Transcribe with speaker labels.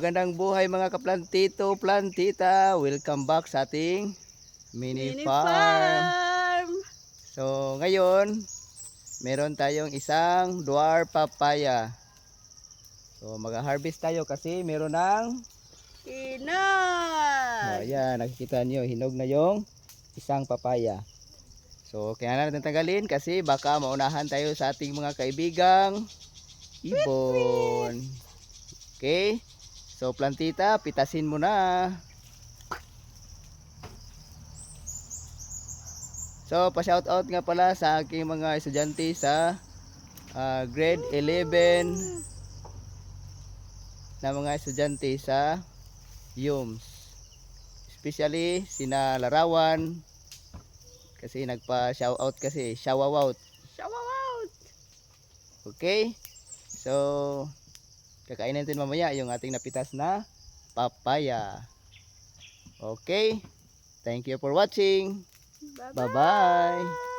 Speaker 1: magandang buhay mga kaplantito, plantita. Welcome back sa ating mini farm. So ngayon, meron tayong isang dwarf papaya. So mag-harvest tayo kasi meron ng
Speaker 2: hinog.
Speaker 1: Ayan, nakikita niyo, hinog na yung isang papaya. So kaya natin tanggalin kasi baka maunahan tayo sa ating mga kaibigang ibon. Okay? So plantita, pitasin mo na. So pa-shout out nga pala sa aking mga estudyante sa grade 11 na mga estudyante sa UMS. Especially sina Larawan kasi nagpa-shout out kasi, shout out.
Speaker 2: Shout out.
Speaker 1: Okay? So kakainin natin mamaya yung ating napitas na papaya. Okay? Thank you for watching.
Speaker 2: Bye-bye.
Speaker 1: Bye-bye.